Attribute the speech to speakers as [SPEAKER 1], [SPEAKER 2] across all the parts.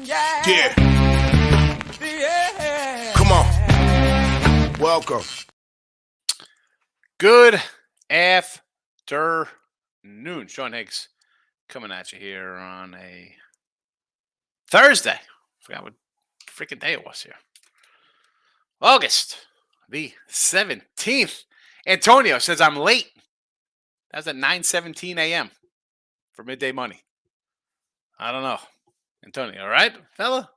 [SPEAKER 1] Yeah. Come on. Welcome.
[SPEAKER 2] Good afternoon. Sean Higgs coming at you here on a Thursday. Forgot what freaking day it was here. August the 17th. Antonio says I'm late. That was at 9:17 a.m. for midday money. I don't know. Antonio, all right, fella?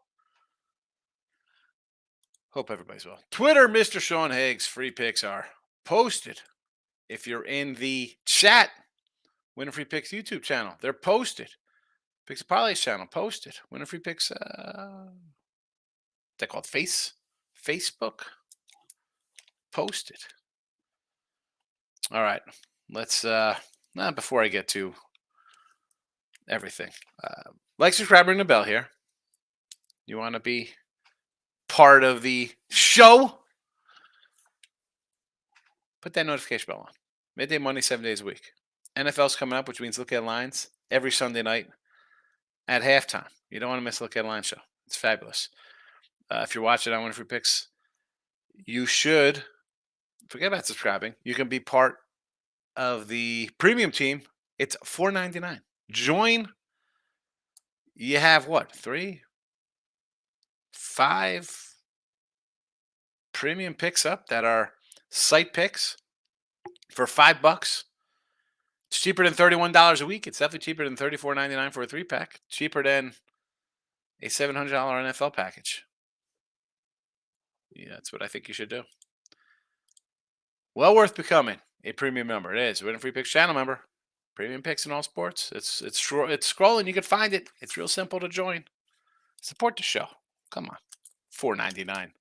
[SPEAKER 2] Hope everybody's well. Twitter, Mr. Sean Higgs. Free picks are posted. If you're in the chat, Winner Free Picks YouTube channel, they're posted. Picks a Parlays channel, posted. Winner Free Picks, they're called Facebook, posted. All right, let's, before I get to everything, like, subscribe, ring the bell here. You want to be part of the show? Put that notification bell on. Midday Money, 7 days a week. NFL's coming up, which means look at lines every Sunday night at halftime. You don't want to miss a Look at Line show. It's fabulous. If you're watching on Winner Free Picks, you should forget about subscribing. You can be part of the premium team. It's $4.99. Join. You have what? 3, 5 premium picks up that are site picks for $5. It's cheaper than $31 a week. It's definitely cheaper than $34.99 for a 3-pack. Cheaper than a $700 NFL package. Yeah, that's what I think you should do. Well worth becoming a premium member. It is. Winner Free Picks channel member. Premium picks in all sports. It's scrolling. You can find it. It's real simple to join. Support the show. Come on. $4.99.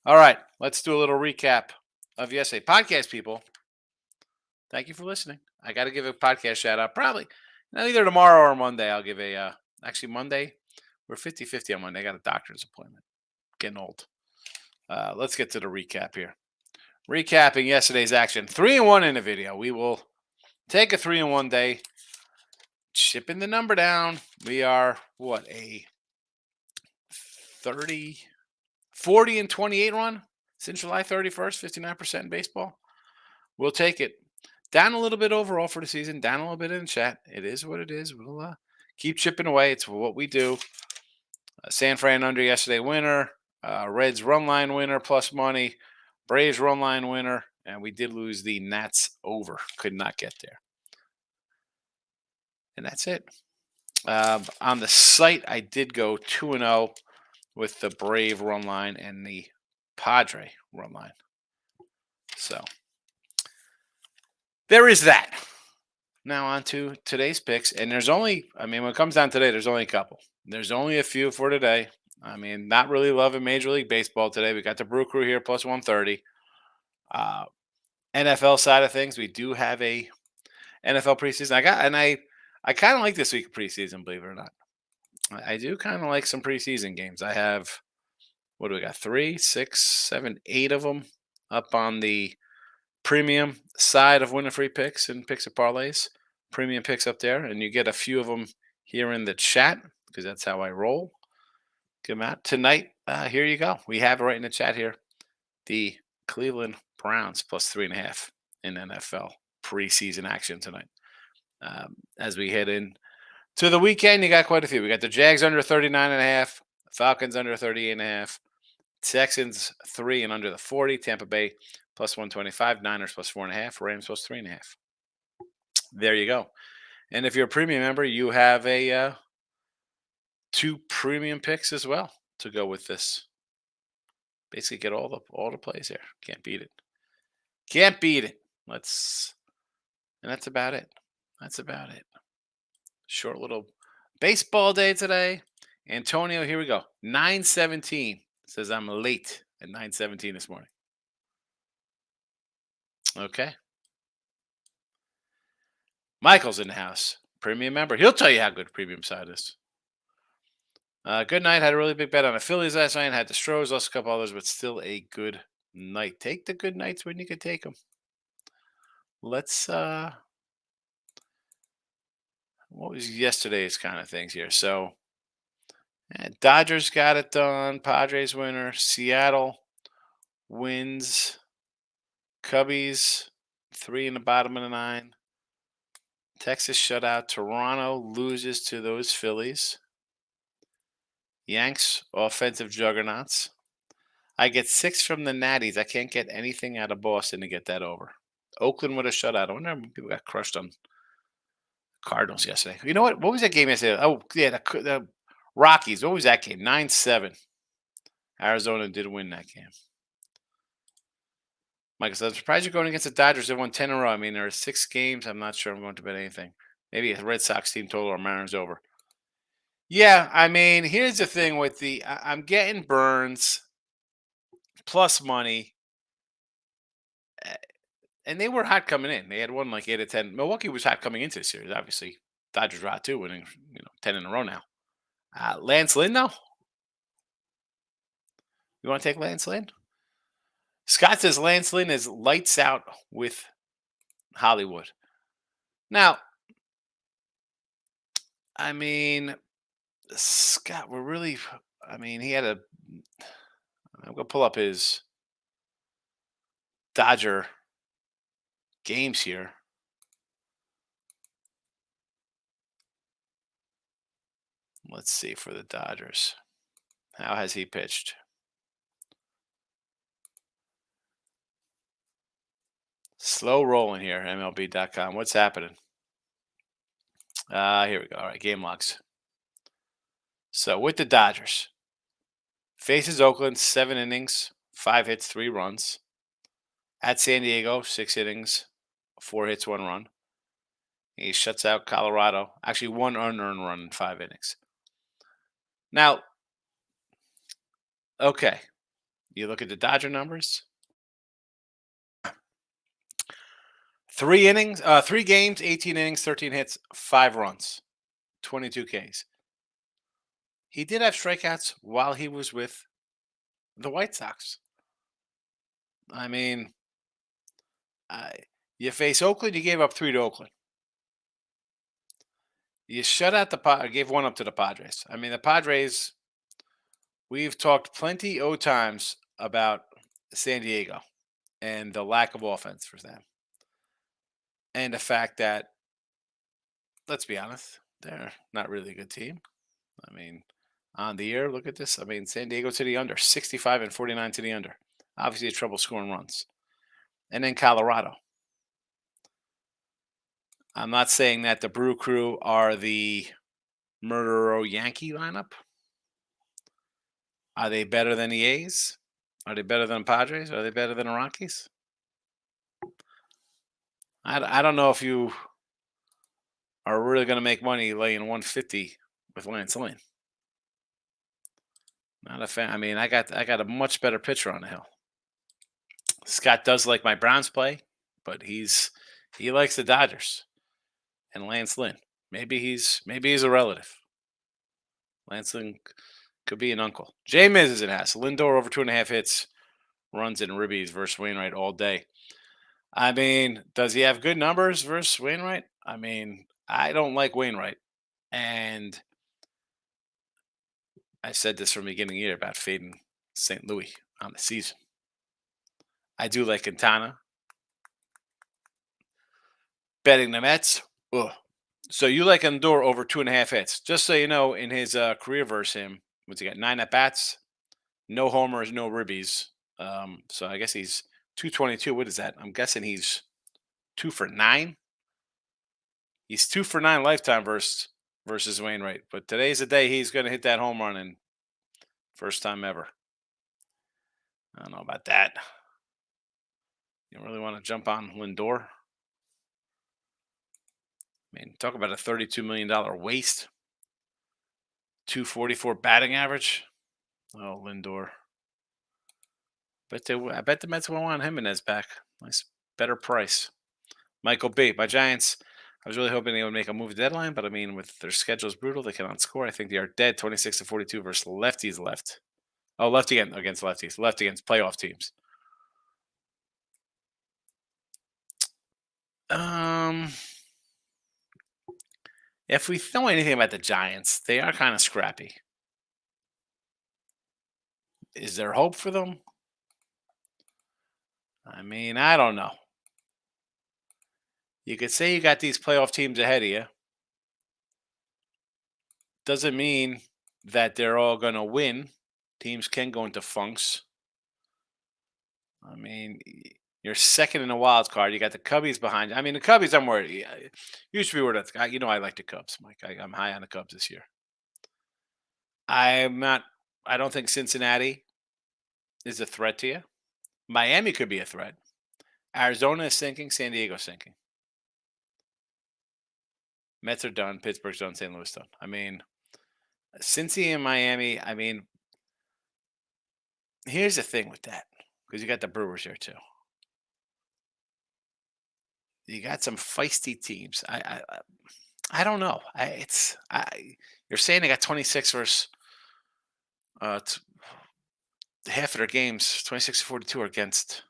[SPEAKER 2] All right. Let's do a little recap of yesterday. Podcast people, thank you for listening. I got to give a podcast shout out. Probably either tomorrow or Monday. I'll give a, actually Monday. We're 50-50 on Monday. I got a doctor's appointment. Getting old. Let's get to the recap here. Recapping yesterday's action. 3-1 in the video. We will take a 3-1 day. Chipping the number down. We are, a 40-28 run since July 31st, 59% in baseball. We'll take it. Down a little bit overall for the season. Down a little bit in the chat. It is what it is. We'll keep chipping away. It's what we do. San Fran under yesterday winner. Reds run line winner plus money. Braves run line winner. And we did lose the Nats over. Could not get there. And that's it. On the site, I did go 2-0 with the Brave run line and the Padre run line. So there is that. Now on to today's picks. And there's only, when it comes down today, there's only a couple. There's only a few for today. Not really loving Major League Baseball today. We got the Brew Crew here plus 130. NFL side of things, we do have a NFL preseason. I kind of like this week of preseason, believe it or not. I do kind of like some preseason games. I have, what do we got? 3, 6, 7, 8 of them up on the premium side of Winner Free Picks and Picks of Parlays. Premium picks up there, and you get a few of them here in the chat because that's how I roll. Get them out tonight. Here you go. We have it right in the chat here. The Cleveland Browns plus 3.5 in NFL preseason action tonight. As we head in to the weekend, you got quite a few. We got the Jags under 39.5, Falcons under 38.5, Texans 3 and under the 40, Tampa Bay plus 125, Niners plus 4.5, Rams plus 3.5. There you go. And if you're a premium member, you have a 2 premium picks as well to go with this. Basically, get all the plays here. Can't beat it. Can't beat it. And that's about it. That's about it. Short little baseball day today. Antonio, here we go. 9:17 says I'm late at 9:17 this morning. Okay. Michael's in the house. Premium member. He'll tell you how good premium side is. Good night. Had a really big bet on the Phillies last night. Had the Stros, lost a couple others, but still a good night. Take the good nights when you can take them. Let's, what was yesterday's kind of things here? So, Dodgers got it done. Padres winner. Seattle wins. Cubbies 3 in the bottom of the 9. Texas shutout. Toronto loses to those Phillies. Yanks offensive juggernauts. I get 6 from the Natties. I can't get anything out of Boston to get that over. Oakland with a shutout. I wonder how many people got crushed on Cardinals yesterday. You know what? What was that game yesterday? Oh, yeah, the Rockies. What was that game? 9-7. Arizona did win that game. Michael says, I'm surprised you're going against the Dodgers. They won 10 in a row. I mean, there are 6 games. I'm not sure I'm going to bet anything. Maybe a Red Sox team total or Mariners over. Yeah, I mean, here's the thing with I'm getting Burns plus money, eh, and they were hot coming in. They had won like 8 of 10. Milwaukee was hot coming into the series, obviously. Dodgers were hot too, winning 10 in a row now. Lance Lynn, though? You want to take Lance Lynn? Scott says Lance Lynn is lights out with Hollywood. Now, I mean, Scott, we're really. I mean, he had a. I'm gonna pull up his Dodger games here. Let's see for the Dodgers. How has he pitched? Slow rolling here, MLB.com. What's happening? Here we go. All right, game logs. So with the Dodgers, faces Oakland, 7 innings, 5 hits, 3 runs. At San Diego, 6 innings, 4 hits, 1 run. He shuts out Colorado. Actually, 1 unearned run in 5 innings. Now, okay, you look at the Dodger numbers. 3 games, 18 innings, 13 hits, 5 runs, 22 Ks. He did have strikeouts while he was with the White Sox. I mean, I, you face Oakland, you gave up 3 to Oakland. You shut out gave 1 up to the Padres. I mean, the Padres, we've talked plenty of times about San Diego and the lack of offense for them. And the fact that, let's be honest, they're not really a good team. I mean, on the year, look at this. I mean, San Diego to the under, 65 and 49 to the under. Obviously, trouble scoring runs. And then Colorado. I'm not saying that the Brew Crew are the Murderer Yankee lineup. Are they better than the A's? Are they better than Padres? Are they better than the Rockies? I don't know if you are really going to make money laying 150 with Lance Lynn. Not a fan. I mean, I got a much better pitcher on the hill. Scott does like my Browns play, but he likes the Dodgers and Lance Lynn. Maybe he's a relative. Lance Lynn could be an uncle. Jay Miz is an ass. Lindor over 2.5 hits, runs and ribbies versus Wainwright all day. I mean, does he have good numbers versus Wainwright? I mean, I don't like Wainwright. And I said this from the beginning of the year about fading St. Louis on the season. I do like Quintana. Betting the Mets. Ugh. So you like Lindor over 2.5 hits. Just so you know, in his career versus him, what's he got? 9 at bats, no homers, no ribbies. So I guess he's 222. What is that? I'm guessing he's 2 for 9. He's 2 for 9 lifetime versus Wainwright. But today's the day he's going to hit that home run and first time ever. I don't know about that. You don't really want to jump on Lindor? I mean, talk about a $32 million waste. 244 batting average. Oh, Lindor. I bet the Mets will want Jimenez back. Nice, better price. Michael B. My Giants. I was really hoping they would make a move deadline, but I mean, with their schedules brutal, they cannot score. I think they are dead. 26 to 42 versus lefties left. Oh, left against lefties. Left against playoff teams. If we know anything about the Giants, they are kind of scrappy. Is there hope for them? I mean, I don't know. You could say you got these playoff teams ahead of you. Doesn't mean that they're all going to win. Teams can go into funks. I mean, you're second in the wild card. You got the Cubbies behind you. I mean, the Cubbies, I'm worried. You should be worried. You know, I like the Cubs, Mike. I'm high on the Cubs this year. I'm not. I don't think Cincinnati is a threat to you. Miami could be a threat. Arizona is sinking. San Diego's sinking. Mets are done. Pittsburgh's done. St. Louis done. I mean, Cincy and Miami. I mean, here's the thing with that, because you got the Brewers here too. You got some feisty teams. I don't know. You're saying they got 26 versus half of their games, 26 to 42 are against,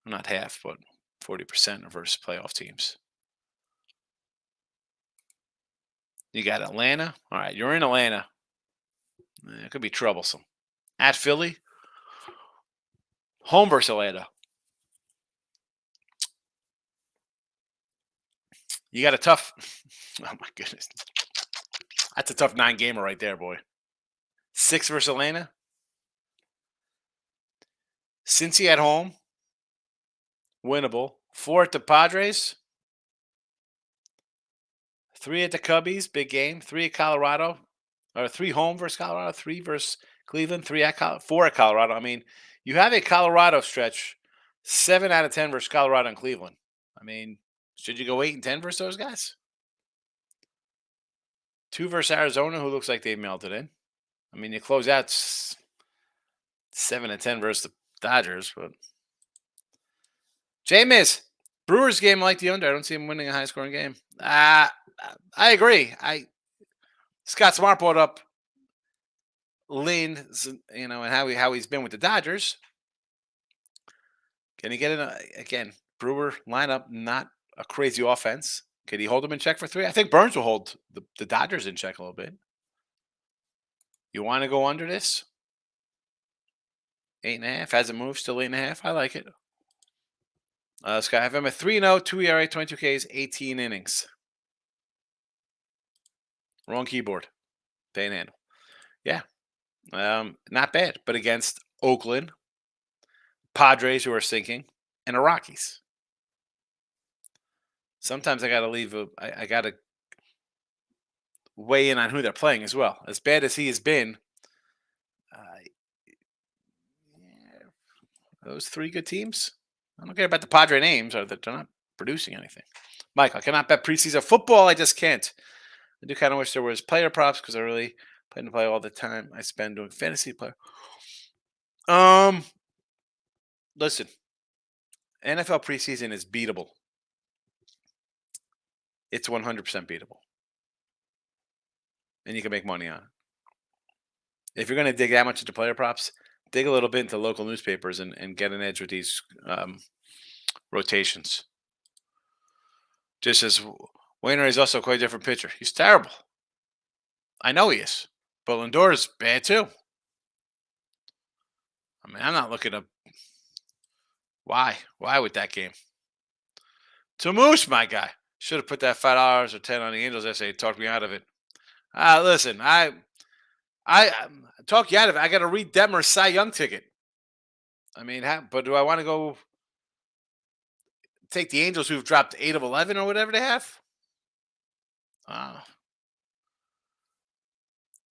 [SPEAKER 2] not half, but 40% versus playoff teams. You got Atlanta. All right, you're in Atlanta. It could be troublesome. At Philly, home versus Atlanta. You got a tough. Oh my goodness, that's a tough 9-gamer right there, boy. 6 versus Atlanta. Cincy at home, winnable. 4 at the Padres. 3 at the Cubbies, big game. 3 at Colorado, or 3 home versus Colorado. 3 versus Cleveland. 4 at Colorado. I mean, you have a Colorado stretch. 7 out of 10 versus Colorado and Cleveland. I mean, should you go 8 and 10 versus those guys? 2 versus Arizona, who looks like they've melted in. I mean, you close out 7 and 10 versus the Dodgers, but Jameis, Brewers game, I like the under. I don't see him winning a high scoring game. I agree. Scott Smart brought up Lynn, and how he's been with the Dodgers. Can he get in again? Brewer lineup, not a crazy offense. Could he hold them in check for 3? I think Burns will hold the Dodgers in check a little bit. You want to go under this? 8.5 hasn't moved. Still 8.5. I like it. Scott, I have him at 3-0, 2 ERA, 22 Ks, 18 innings. Wrong keyboard. Can't handle. Yeah. Not bad. But against Oakland, Padres, who are sinking, and the Rockies. Sometimes I got to leave. I got to weigh in on who they're playing as well. As bad as he has been, those 3 good teams. I don't care about the Padre names, or that they're not producing anything. Mike, I cannot bet preseason football. I just can't. I do kind of wish there was player props, because I really plan to play all the time I spend doing fantasy play. Listen, NFL preseason is beatable. It's 100% beatable, and you can make money on it. If you're going to dig that much into player props, dig a little bit into local newspapers and get an edge with these rotations. Just as Wainwright is also quite a different pitcher. He's terrible. I know he is. But Lindor is bad too. I mean, I'm not looking up. Why? Why with that game? To Moose, my guy. Should have put that $5 or 10 on the Angels essay. Talked me out of it. Listen, I talk you out of it. I got to read Detmer's Cy Young ticket. I mean, but do I want to go take the Angels, who've dropped 8 of 11 or whatever they have?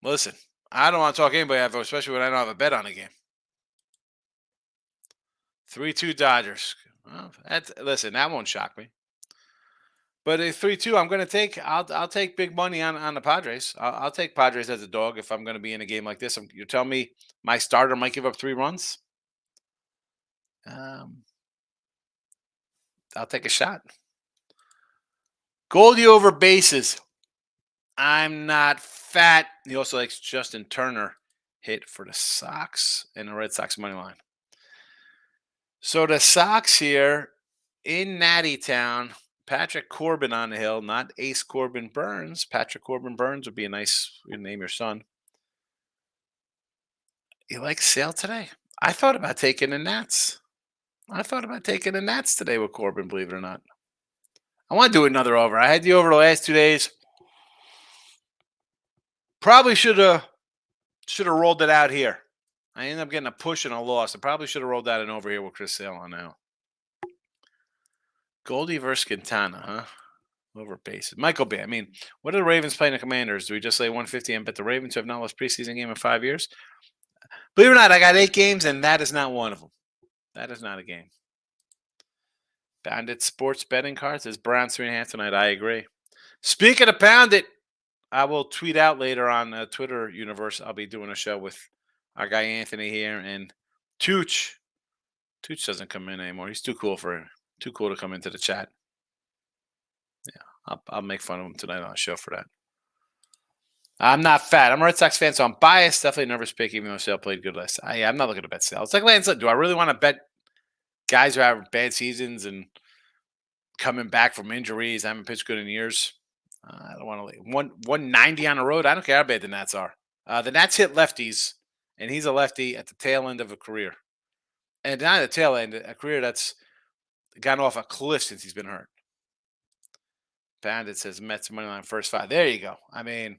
[SPEAKER 2] Listen, I don't want to talk anybody out of it, especially when I don't have a bet on the game. 3-2 Dodgers. Well, listen, that won't shock me. But a 3-2, I'm going to take. I'll take big money on the Padres. I'll take Padres as a dog if I'm going to be in a game like this. You're telling me my starter might give up 3 runs? I'll take a shot. Goldie over bases. I'm not fat. He also likes Justin Turner hit for the Sox and the Red Sox money line. So the Sox here in Natty Town. Patrick Corbin on the hill, not Ace Corbin Burns. Patrick Corbin Burns would be a nice name your son. You like Sale today? I thought about taking the Nats. Today with Corbin, believe it or not. I want to do another over. I had the over the last 2 days. Probably should have rolled it out here. I ended up getting a push and a loss. I probably should have rolled that in over here with Chris Sale on now. Goldie versus Quintana, huh? Over bases. Michael B. I mean, what are the Ravens playing the Commanders? Do we just lay 150 and bet the Ravens, who have not lost preseason game in 5 years? Believe it or not, I got 8 games, and that is not one of them. That is not a game. Bandit Sports betting cards is Browns 3.5 tonight. I agree. Speaking of Poundit, I will tweet out later on Twitter universe. I'll be doing a show with our guy Anthony here and Tooch. Tooch doesn't come in anymore. He's too cool to come into the chat. Yeah, I'll make fun of him tonight on the show for that. I'm not fat. I'm a Red Sox fan, so I'm biased. Definitely nervous pick, even though Sale played good last. I'm not looking to bet Sale. It's like Lance. Do I really want to bet guys who have bad seasons and coming back from injuries? I haven't pitched good in years. I don't want to 190 on the road. I don't care how bad the Nats are. The Nats hit lefties, and he's a lefty at the tail end of a career, and not at the tail end, a career that's gone off a cliff since he's been hurt. Bandit says Mets money line first 5. There you go. I mean,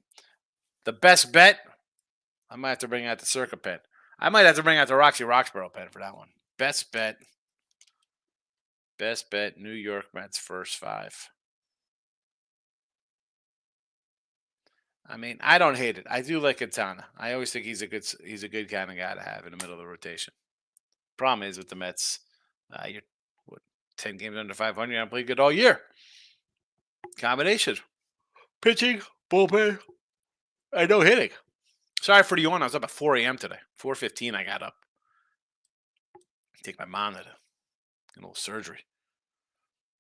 [SPEAKER 2] the best bet. I might have to bring out the Circa pen. I might have to bring out the Roxy Roxborough pen for that one. Best bet. New York Mets first 5. I mean, I don't hate it. I do like Quintana. I always think he's a good kind of guy to have in the middle of the rotation. Problem is with the Mets, you're 10 games under 500. You haven't played good all year. Combination, pitching, bullpen, and no hitting. Sorry for the yawn. I was up at 4 a.m. today. 4:15. I got up. Take my mom to a little surgery.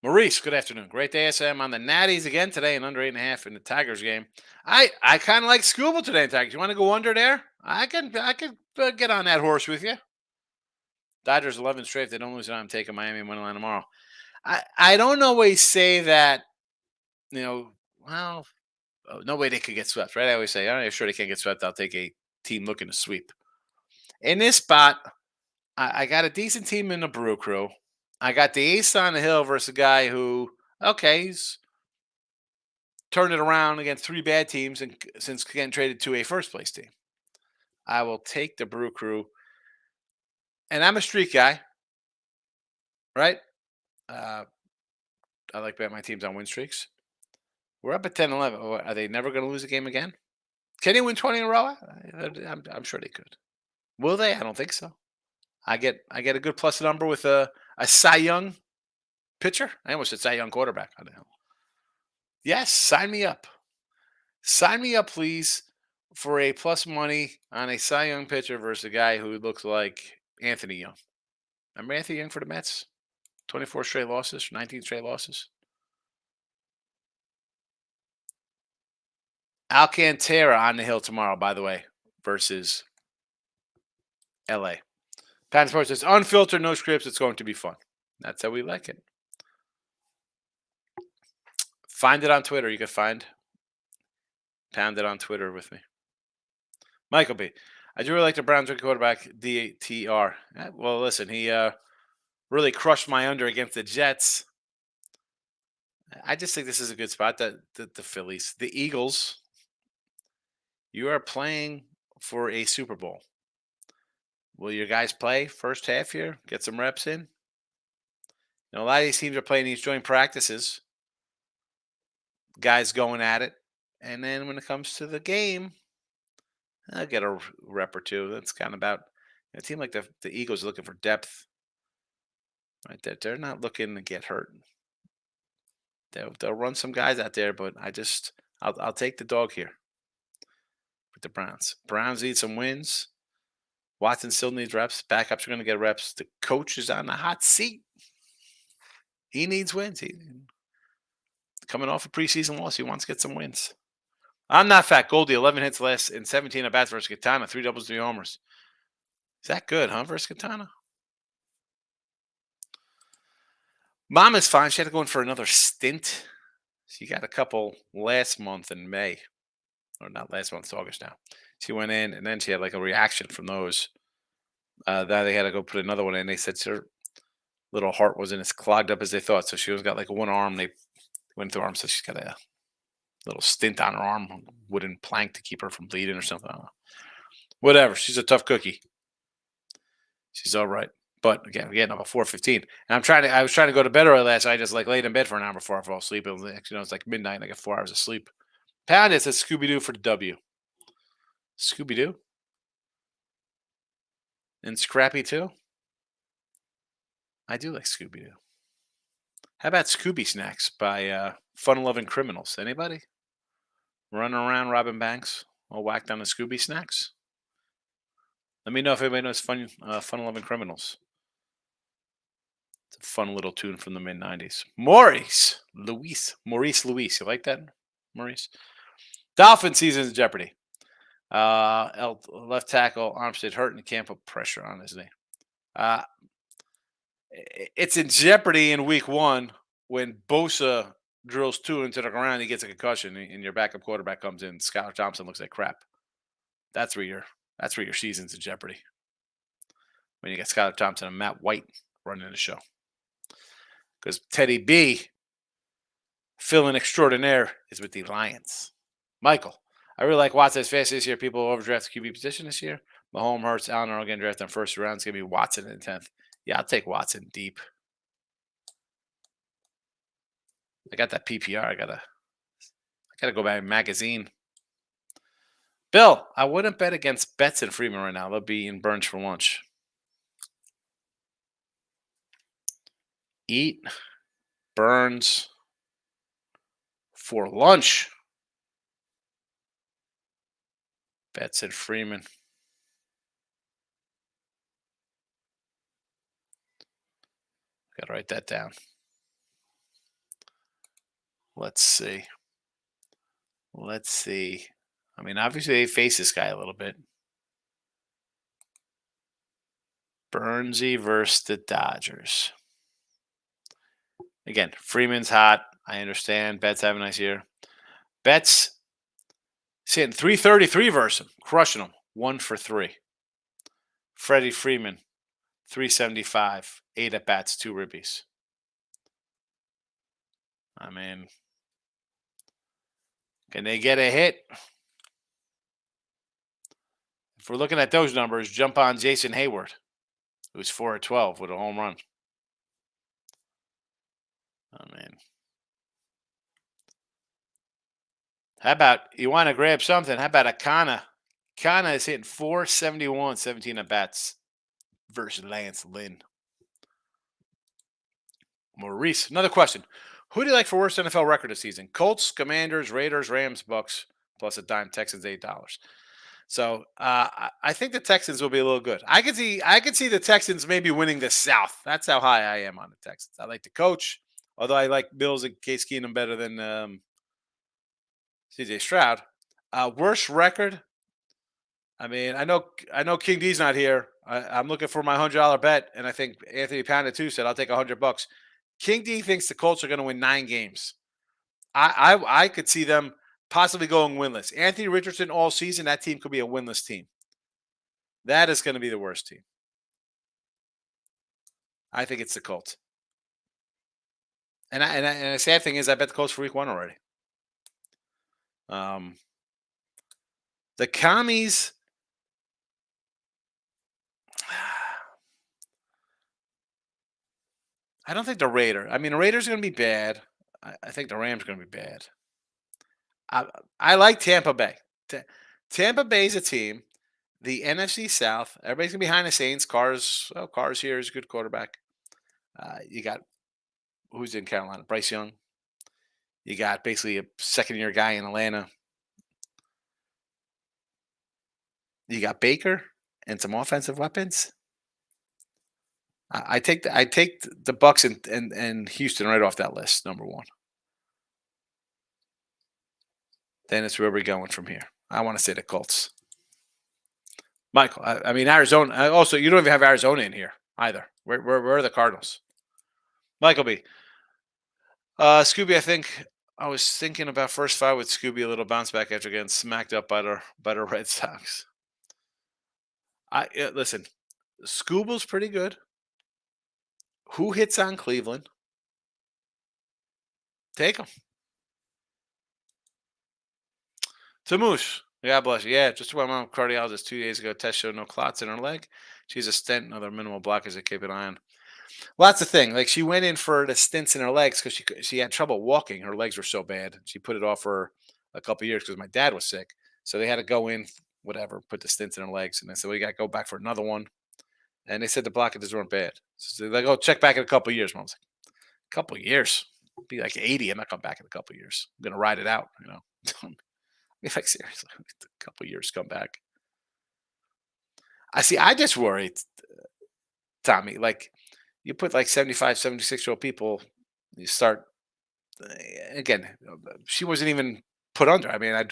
[SPEAKER 2] Maurice, good afternoon. Great day, SM. On the Natties again today and under 8.5 in the Tigers game. I kind of like Scuba today in Tigers. You want to go under there? I can get on that horse with you. Dodgers 11 straight. If they don't lose it, I'm taking Miami money line tomorrow. I don't always say that, well, no way they could get swept, right? I always say, I'm sure they can't get swept. I'll take a team looking to sweep. In this spot, I got a decent team in the Brew Crew. I got the ace on the hill versus a guy who, he's turned it around against 3 bad teams and since getting traded to a first place team. I will take the Brew Crew. And I'm a streak guy, right? I like betting my teams on win streaks. We're up at 10-11. Are they never going to lose a game again? Can they win 20 in a row? I'm sure they could. Will they? I don't think so. I get a good plus number with a Cy Young pitcher. I almost said Cy Young quarterback. I don't know. Yes, sign me up. Sign me up, please, for a plus money on a Cy Young pitcher versus a guy who looks like Anthony Young. Remember Anthony Young for the Mets? 24 straight losses, 19 straight losses. Alcantara on the hill tomorrow, by the way, versus LA. Pan Sports says unfiltered, no scripts. It's going to be fun. That's how we like it. Find it on Twitter. You can find Pound it on Twitter with me. Michael B. I do really like the Browns rookie quarterback, DTR. Well, listen, he really crushed my under against the Jets. I just think this is a good spot. The Phillies, the Eagles, you are playing for a Super Bowl. Will your guys play first half here? Get some reps in? A lot of these teams are playing these joint practices. Guys going at it. And then when it comes to the game, I'll get a rep or two. That's kind of about a team like the Eagles are looking for depth. Right, that they're not looking to get hurt. They'll run some guys out there, but I'll take the dog here with the Browns. Browns need some wins. Watson still needs reps. Backups are going to get reps. The coach is on the hot seat. He needs wins. Coming off a preseason loss, he wants to get some wins. I'm not fat. Goldie, 11 hits less in 17 at bats versus Quintana. 3 doubles, 3 homers. Is that good, huh, versus Quintana? Mom is fine. She had to go in for another stint. She got a couple last month in May. Or not last month, it's August now. She went in, and then she had like a reaction from those. Now they had to go put another one in. They said her little heart wasn't as clogged up as they thought, so she was got like one arm. They went through arm, so she's got a little stint on her arm, wooden plank to keep her from bleeding or something. I don't know. Whatever. She's a tough cookie. She's all right. But again, we're getting up at 4:15, and I was trying to go to bed early last night. I just like laid in bed for an hour before I fall asleep. It was actually, it's like midnight, and I got 4 hours of sleep. Pound it says Scooby Doo for the W. Scooby Doo and Scrappy too. I do like Scooby Doo. How about Scooby Snacks by Fun Loving Criminals? Anybody running around robbing banks all whacked on the Scooby Snacks? Let me know if anybody knows Fun Loving Criminals. It's a fun little tune from the mid '90s. Maurice Luis. You like that, Maurice? Dolphin season in jeopardy. Left tackle Armstead hurt and he can't put pressure on his knee. Uh, it's in jeopardy in week one when Bosa drills two into the ground. He gets a concussion and your backup quarterback comes in. Skylar Thompson looks like crap. That's where your season's in jeopardy. When you got Skylar Thompson and Matt White running the show. Because Teddy B, fill-in extraordinaire, is with the Lions. Michael, I really like Watson as fast this year. People overdraft the QB position this year. Mahomes, Hurts, Allen are all getting drafted in the first round. It's going to be Watson in the 10th. Yeah, I'll take Watson deep. I got that PPR. I gotta go buy a magazine. Bill, I wouldn't bet against Betts and Freeman right now. They'll be in Burns for lunch. Eat Burns for lunch. Betts and Freeman. Gotta write that down. Let's see. I mean, obviously they face this guy a little bit. Burnsy versus the Dodgers. Again, Freeman's hot. I understand. Betts having a nice year. Betts hitting 333 versus him, crushing him. 1 for 3. Freddie Freeman, 375, 8 at bats, 2 ribbies. I mean, can they get a hit? If we're looking at those numbers, jump on Jason Hayward, who's 4 at 12 with a home run. Oh, man. How about, you want to grab something? How about Akana? Akana is hitting 471, 17 at bats versus Lance Lynn. Maurice, another question. Who do you like for worst NFL record this season? Colts, Commanders, Raiders, Rams, Bucks, plus a dime. Texans, $8. So I think the Texans will be a little good. I could see the Texans maybe winning the South. That's how high I am on the Texans. I like the coach, although I like Bills and Case Keenum better than CJ Stroud. Worst record. I mean, I know King D's not here. I'm looking for my $100 bet, and I think Anthony Pounded too said I'll take $100. King D thinks the Colts are going to win 9 games. I could see them possibly going winless. Anthony Richardson all season, that team could be a winless team. That is going to be the worst team. I think it's the Colts. And the sad thing is, I bet the Colts for week 1 already. The Commies. I don't think the Raiders. I mean, the Raiders are going to be bad. I think the Rams are going to be bad. I like Tampa Bay. Tampa Bay is a team. The NFC South. Everybody's going to be behind the Saints. Carr's here is a good quarterback. You got who's in Carolina? Bryce Young. You got basically a second-year guy in Atlanta. You got Baker and some offensive weapons. I take the Bucks and Houston right off that list, number 1. Then it's where we're going from here. I want to say the Colts. Michael, I mean Arizona. Also, you don't even have Arizona in here either. Where are the Cardinals? Michael B. Scooby, I think I was thinking about first 5 with Scooby, a little bounce back after getting smacked up by the Red Sox. Listen. Scuba's pretty good. Who hits on Cleveland? Take them. Tamoosh. God bless you. Yeah, just went my cardiologist 2 days ago. Test showed no clots in her leg. She's a stent and other minimal blockers to keep an eye on. Well, that's the thing. Like she went in for the stints in her legs because she had trouble walking. Her legs were so bad. She put it off for a couple years because my dad was sick. So they had to go in, whatever, put the stints in her legs. And I said, well, you got to go back for another one. And they said the blockages weren't bad. So they go check back in a couple years. Mom was like, a couple years? Be like 80. I'm not coming back in a couple years. I'm gonna ride it out. Like seriously, a couple years come back. I see. I just worry, Tommy. Like you put like 75, 76-year-old people. You start again. She wasn't even put under. I mean, I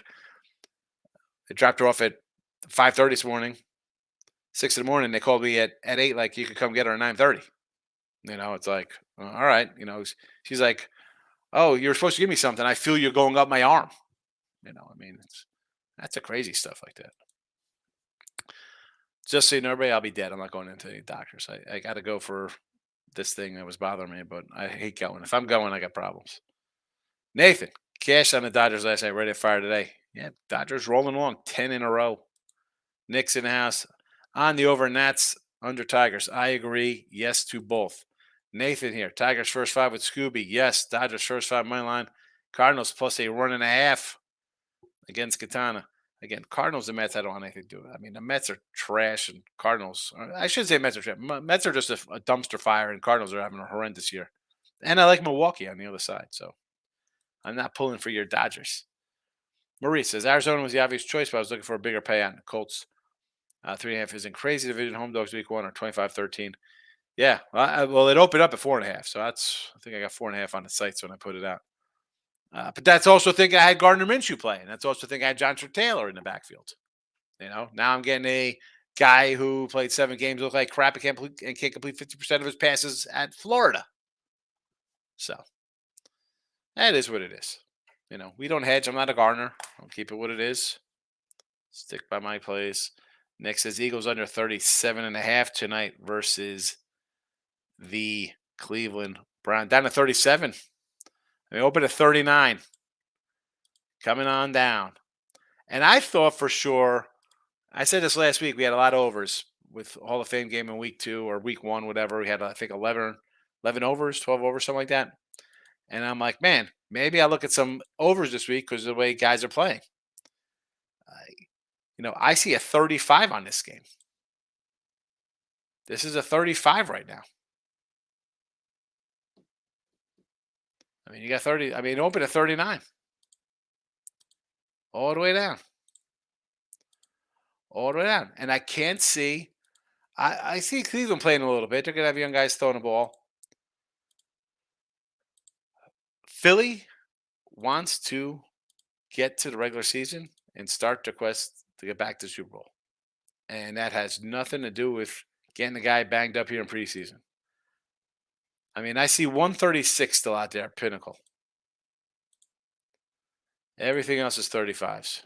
[SPEAKER 2] dropped her off at 5:30 this morning. 6 in the morning. They called me at 8. Like you could come get her at 9:30. It's like all right. She's like, oh, you're supposed to give me something. I feel you're going up my arm. I mean, that's a crazy stuff like that. Just so you know, everybody, I'll be dead. I'm not going into any doctors. I got to go for this thing that was bothering me, but I hate going. If I'm going, I got problems. Nathan, cash on the Dodgers last night, ready to fire today. Yeah, Dodgers rolling along, 10 in a row. Knicks in the house. On the over Nats, under Tigers. I agree. Yes to both. Nathan here. Tigers first 5 with Scooby. Yes. Dodgers first 5 money line. Cardinals plus a run and a half against Katana. Again, Cardinals and Mets, I don't want anything to do with it. I mean, the Mets are trash and Cardinals, I shouldn't say Mets are trash. Mets are just a dumpster fire and Cardinals are having a horrendous year. And I like Milwaukee on the other side. So I'm not pulling for your Dodgers. Maurice says Arizona was the obvious choice, but I was looking for a bigger payout. Colts 3.5 isn't crazy. Division home dogs week 1 or 25-13. Yeah, well, it opened up at 4.5, so I think I got 4.5 on the sites when I put it out. But that's also think I had Gardner Minshew playing. That's also think I had Jonathan Taylor in the backfield. Now I'm getting a guy who played 7 games, look like crap, and can't complete 50% of his passes at Florida. So that is what it is. We don't hedge. I'm not a Gardner. I'll keep it what it is. Stick by my plays. Nick says Eagles under 37.5 tonight versus the Cleveland Browns. Down to 37. They open at 39. Coming on down. And I thought for sure, I said this last week, we had a lot of overs with Hall of Fame game in week 2 or week 1, whatever. We had, I think, 11 overs, 12 overs, something like that. And I'm like, man, maybe I'll look at some overs this week because of the way guys are playing. I see a 35 on this game. This is a 35 right now. I mean, you got 30. I mean, open at 39. All the way down. All the way down. And I can't see. I see Cleveland playing a little bit. They're going to have young guys throwing the ball. Philly wants to get to the regular season and start the quest to get back to the Super Bowl. And that has nothing to do with getting the guy banged up here in preseason. I mean, I see 136 still out there, pinnacle. Everything else is 35s.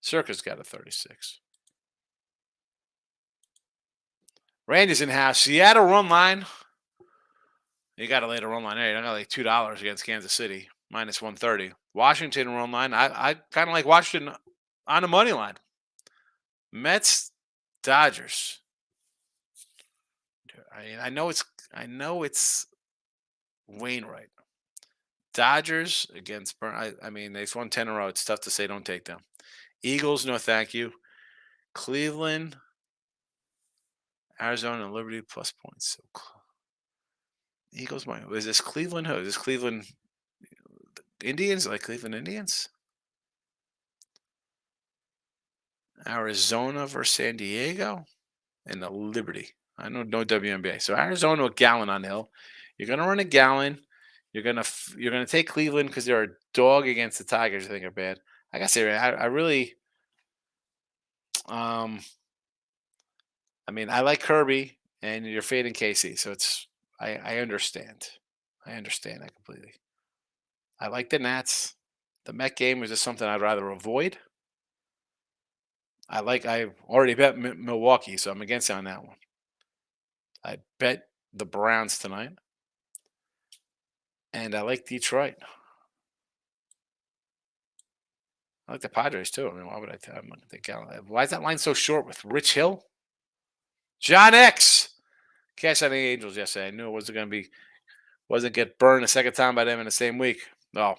[SPEAKER 2] Circa's got a 36. Randy's in house. Seattle run line. You got to lay the run line there. I got like $2 against Kansas City, minus 130. Washington run line. I kind of like Washington on the money line. Mets, Dodgers. I know it's Wainwright. Dodgers against Burn. I mean, they've won 10 in a row. It's tough to say don't take them. Eagles, no thank you. Cleveland, Arizona, and Liberty plus points. So Eagles, is this Cleveland? Who is this Cleveland Indians? Like Cleveland Indians? Arizona versus San Diego and the Liberty. I know no WNBA. So Arizona a gallon on the hill. You're gonna run a gallon. You're gonna take Cleveland because they're a dog against the Tigers. I think are bad. I gotta say, I really, I mean, I like Kirby, and you're fading Casey, so I understand. I understand that completely. I like the Nats. The Met game was just something I'd rather avoid. I already bet Milwaukee, so I'm against on that one. I bet the Browns tonight, and I like Detroit. I like the Padres too. I mean, why would I'm gonna think why is that line so short with Rich Hill? John X. Cash out the Angels yesterday. I knew it wasn't get burned a second time by them in the same week. No.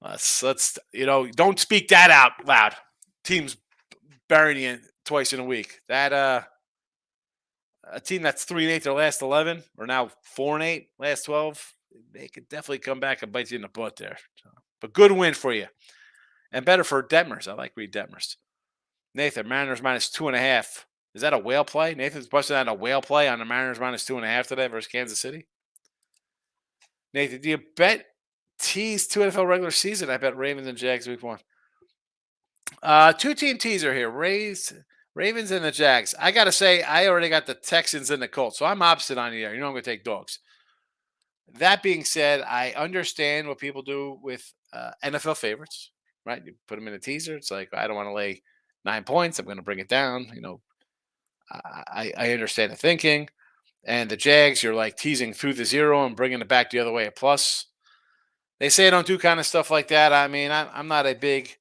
[SPEAKER 2] Let's don't speak that out loud. Teams burying you twice in a week. That a team that's 3-8 their last 11, or now 4-8 last 12, they could definitely come back and bite you in the butt there. So, but good win for you, and better for Detmers. I like Reed Detmers. Nathan, Mariners -2.5. Is that a whale play? Nathan's busting out a whale play on the Mariners -2.5 today versus Kansas City. Nathan, do you bet tease 2 NFL regular season? I bet Ravens and Jags week 1. Two-team teaser here. Ravens and the Jags. I got to say, I already got the Texans and the Colts, so I'm opposite on you there. I'm going to take dogs. That being said, I understand what people do with NFL favorites, right? You put them in a teaser. It's like, I don't want to lay 9 points. I'm going to bring it down. I understand the thinking. And the Jags, you're like teasing through the zero and bringing it back the other way a plus. They say I don't do kind of stuff like that. I mean, I'm not a big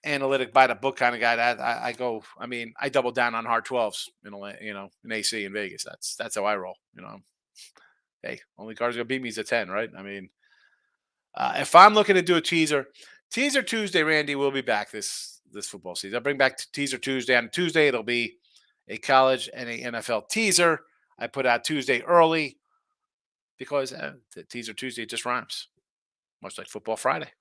[SPEAKER 2] analytic by the book kind of guy. That I double down on hard 12s in AC in Vegas. That's how I roll. Hey, only car's gonna beat me is a 10, right? I mean, if I'm looking to do a teaser Tuesday, Randy will be back this football season. I'll bring back teaser Tuesday. On Tuesday, it'll be a college and a NFL teaser. I put out Tuesday early because the teaser Tuesday just rhymes, much like football Friday.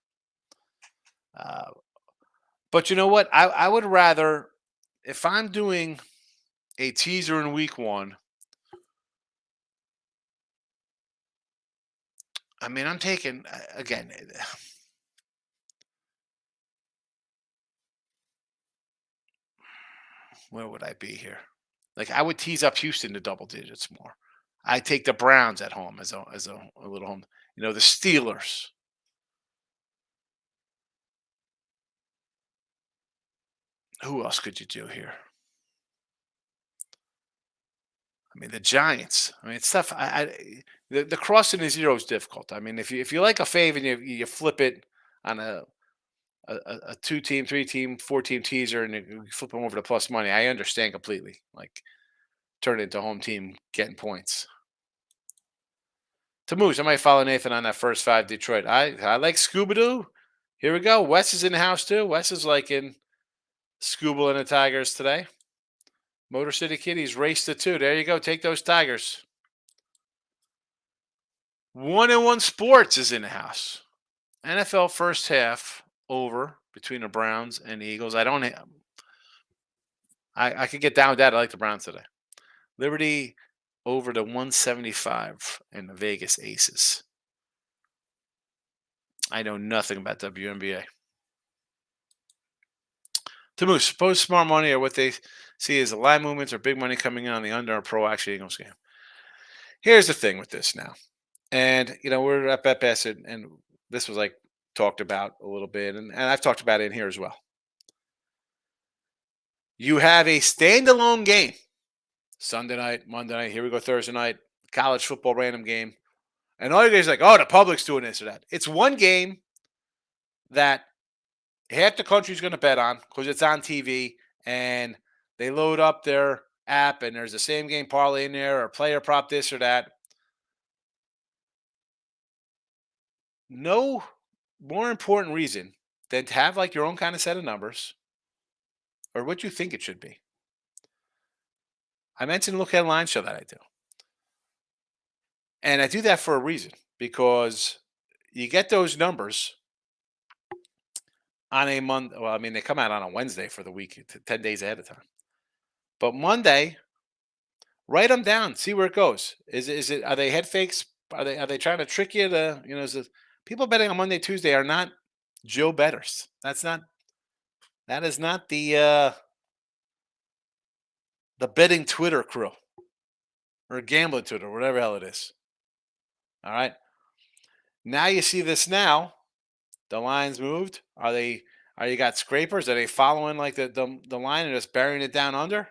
[SPEAKER 2] But you know what? I would rather, if I'm doing a teaser in week 1, I mean, I'm taking, again, where would I be here? Like, I would tease up Houston to double digits more. I take the Browns at home as a little home. The Steelers. Who else could you do here? I mean, the Giants. I mean, it's tough. The crossing the zero is difficult. I mean, if you like a fave and you flip it on a 2-team, 3-team, 4-team teaser and you flip them over to plus money, I understand completely. Like, turn it into home team getting points. Moose, I might follow Nathan on that first 5 Detroit. I like Scooby Doo. Here we go. Wes is in the house too. Wes is like in Scooby and the Tigers today. Motor City Kitties race to 2. There you go. Take those Tigers. 1-1 Sports is in the house. NFL first half over between the Browns and the Eagles. I could get down with that. I like the Browns today. Liberty over to 175 in the Vegas Aces. I know nothing about WNBA. Moose, suppose smart money or what they see as the line movements or big money coming in on the under or pro action Eagles game. Here's the thing with this now. And, we're at Bet and this was like talked about a little bit, and I've talked about it in here as well. You have a standalone game. Sunday night, Monday night, here we go Thursday night, college football random game. And all you guys are like, oh, the public's doing this or that. It's one game that half the country's going to bet on because it's on TV and they load up their app and there's the same game parlay in there or player prop this or that. No more important reason than to have like your own kind of set of numbers or what you think it should be. I mentioned Look Headline Show that I do. And I do that for a reason because you get those numbers on a Monday. Well, I mean, they come out on a Wednesday for the week, 10 days ahead of time. But Monday, write them down, see where it goes. Are they head fakes? Are they trying to trick you to, people betting on Monday, Tuesday are not Joe betters. That is not the betting Twitter crew or gambling Twitter, whatever hell it is. All right. Now you see this now. The lines moved. Are they Are you got scrapers? Are they following like the line and just burying it down under?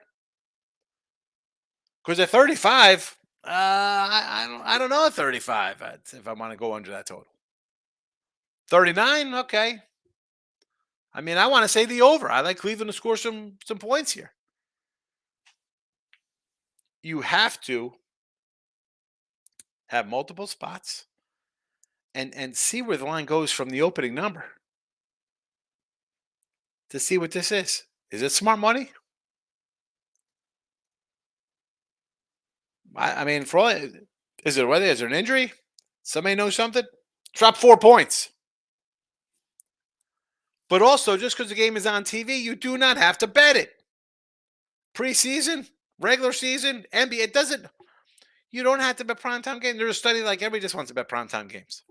[SPEAKER 2] Because at 35, I don't know at 35 if I want to go under that total. 39, okay. I mean, I want to say the over. I like Cleveland to score some points here. You have to have multiple spots and see where the line goes from the opening number to see what this is. Is it smart money? I mean, for all is it whether is there an injury? Somebody knows something? Drop 4 points. But also, just because the game is on TV, you do not have to bet it. Preseason, regular season, NBA, it doesn't. You don't have to bet primetime games. There's a study like everybody just wants to bet primetime games.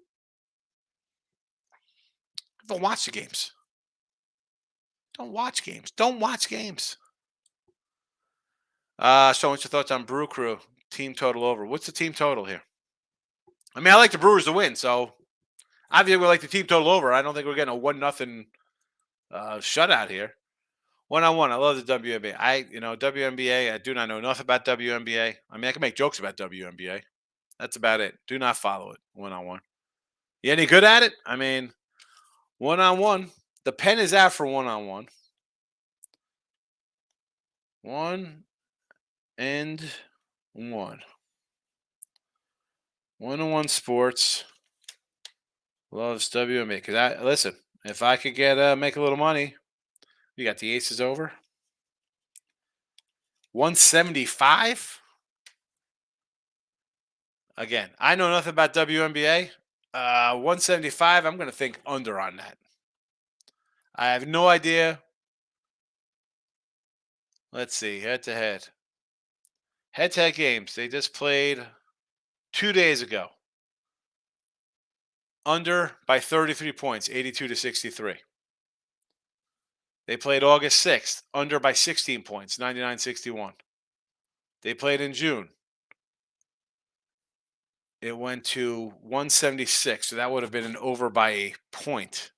[SPEAKER 2] Don't watch the games. Don't watch games. Don't watch games. So what's your thoughts on Brew Crew? Team total over. What's the team total here? I mean, I like the Brewers to win, so obviously we like the team total over. I don't think we're getting a 1-0 shutout here. 1-on-1. I love the WNBA. WNBA, I do not know enough about WNBA. I mean, I can make jokes about WNBA. That's about it. Do not follow it 1-on-1. You any good at it? I mean, 1-on-1. The pen is out for 1-on-1. 1 and 1. 1-on-1 sports loves WNBA. Because listen, if I could get make a little money, you got the aces over 175. Again, I know nothing about WNBA. 175. I'm going to think under on that. I have no idea. Let's see. Head to head. Head to head games. They just played 2 days ago. Under by 33 points, 82-63. They played August 6th. Under by 16 points, 99-61. They played in June. It went to 176. So that would have been an over by a point.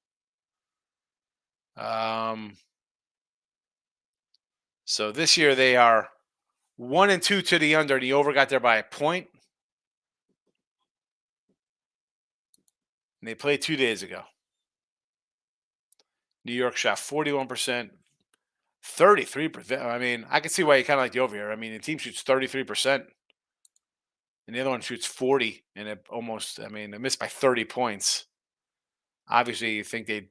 [SPEAKER 2] So this year they are 1-2 to the under. The over got there by a point. And they played 2 days ago. New York shot 41%, 33%. I mean, I can see why you kind of like the over here. I mean, the team shoots 33%, and the other one shoots 40, and it missed by 30 points. Obviously, you think they'd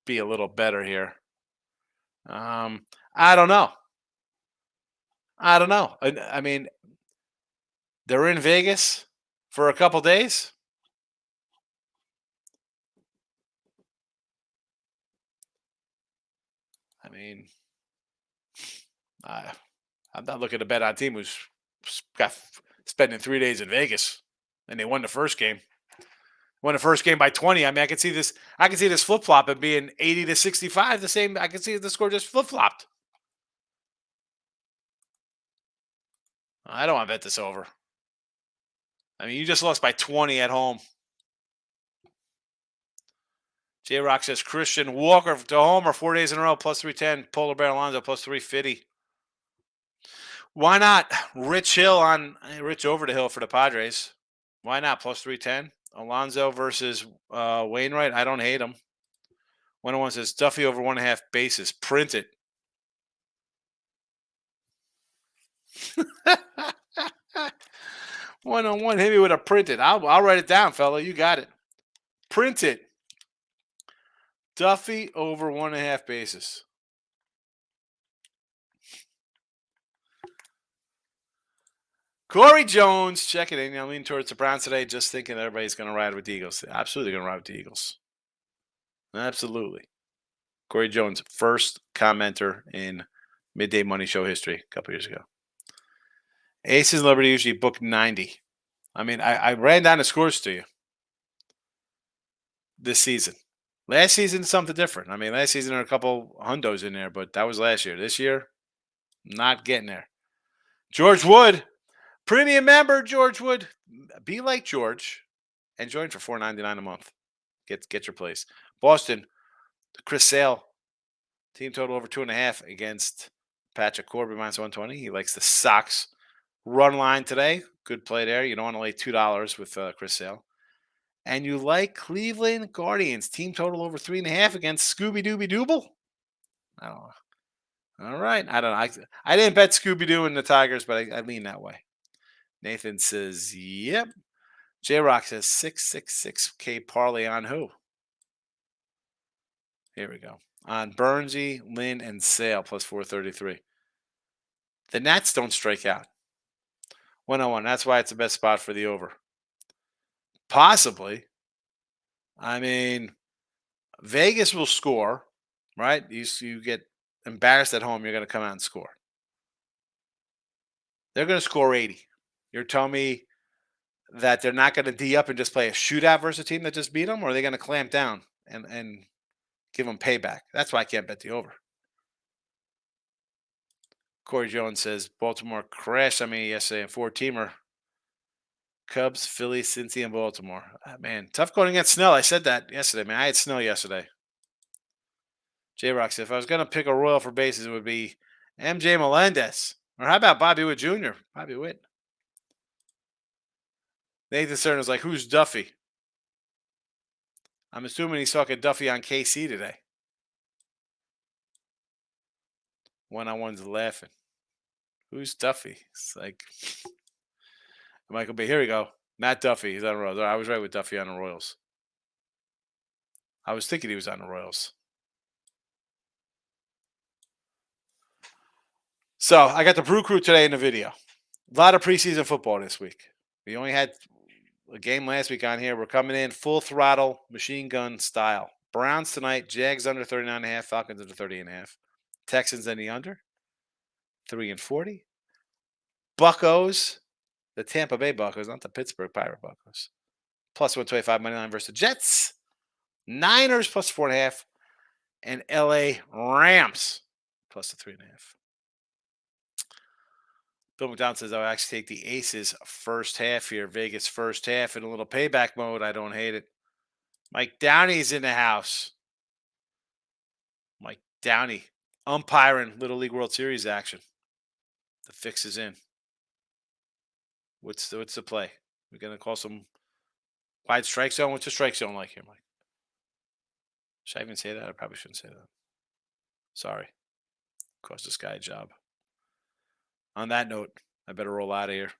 [SPEAKER 2] be a little better here. I don't know. I mean, they're in Vegas for a couple days. I mean, I'm not looking to bet on a team who's got spending 3 days in Vegas, and they won the first game. Won the first game by 20. I mean, I can see this. I can see this flip flop and being 80-65. The same. I can see the score just flip flopped. I don't want to bet this over. I mean, you just lost by 20 at home. J Rock says Christian Walker to homer 4 days in a row plus 310. Polar Bear Alonso plus 350. Why not? Rich over the hill for the Padres. Why not? Plus 310. Alonso versus Wainwright. I don't hate him. 101 says Duffy over 1.5 bases. Print it. One-on-one. Hit me with a print it. I'll write it down, fella. You got it. Print it. Duffy over 1.5 bases. Corey Jones checking in. I lean towards the Browns today, just thinking everybody's going to ride with the Eagles. Absolutely going to ride with the Eagles. Absolutely. Corey Jones, first commenter in Midday Money Show history a couple years ago. Aces and Liberty usually book 90. I mean, I ran down the scores to you this season. Last season, something different. I mean, last season there were a couple hundos in there, but that was last year. This year, not getting there. George Wood, premium member, George Wood. Be like George and join for $4.99 a month. Get your place. Boston, Chris Sale, team total over 2.5 against Patrick Corbin -120. He likes the Sox run line today. Good play there. You don't want to lay $2 with Chris Sale. And you like Cleveland Guardians, team total over 3.5 against Scooby Dooby Dooble? I don't know. All right. I don't know. I didn't bet Scooby Doo and the Tigers, but I lean that way. Nathan says, yep. J Rock says 666K parlay on who? Here we go. On Bernsey, Lynn, and Sale plus 433. The Nats don't strike out. 101. That's why it's the best spot for the over. Possibly. I mean, Vegas will score, right? You get embarrassed at home, you're going to come out and score. They're going to score 80. You're telling me that they're not going to D up and just play a shootout versus a team that just beat them, or are they going to clamp down and give them payback? That's why I can't bet the over. Corey Jones says Baltimore crashed on me yesterday in 4-teamer. Cubs, Phillies, Cincy, and Baltimore. Man, tough going against Snell. I said that yesterday, man. I had Snell yesterday. J-Rock said, if I was going to pick a Royal for bases, it would be MJ Melendez. Or how about Bobby Witt Jr.? Bobby Witt. Nathan Stern is like, who's Duffy? I'm assuming he's talking Duffy on KC today. One-on-one's laughing. Who's Duffy? It's like Michael B. Here we go. Matt Duffy. He's on the Royals. I was right with Duffy on the Royals. I was thinking he was on the Royals. So I got the Brew Crew today in the video. A lot of preseason football this week. We only had a game last week on here. We're coming in full throttle, machine gun style. Browns tonight. Jags under 39.5. Falcons under 30.5. Texans any under. 3-40. Buccos. The Tampa Bay Buccos, not the Pittsburgh Pirate Buccos. Plus 125 money line versus the Jets. Niners plus 4.5. And LA Rams plus the 3.5. Bill McDonald says, I'll actually take the Aces first half here. Vegas first half in a little payback mode. I don't hate it. Mike Downey's in the house. Mike Downey umpiring Little League World Series action. The fix is in. What's the play? We're going to call some wide strike zone. What's the strike zone like here, Mike? Should I even say that? I probably shouldn't say that. Sorry. Cost this guy a job. On that note, I better roll out of here.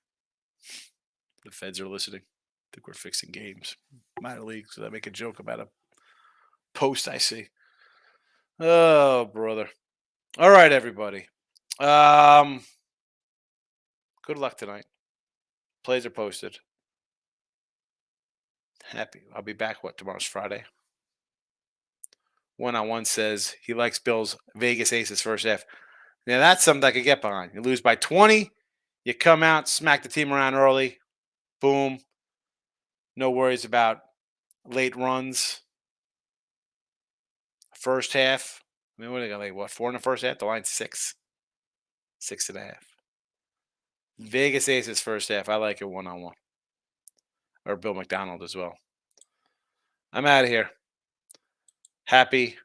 [SPEAKER 2] The feds are listening. I think we're fixing games. Minor league, so I make a joke about a post I see. Oh, brother. All right, everybody. Good luck tonight. Plays are posted. Happy. I'll be back, tomorrow's Friday. One-on-one says he likes Bills Vegas Aces first half. Now, that's something I could get behind. You lose by 20. You come out, smack the team around early. Boom. No worries about late runs. First half. I mean, what are they going to like? 4 in the first half? The line's 6. 6.5. Vegas Aces first half. I like it one-on-one. Or Bill McDonald as well. I'm out of here. Happy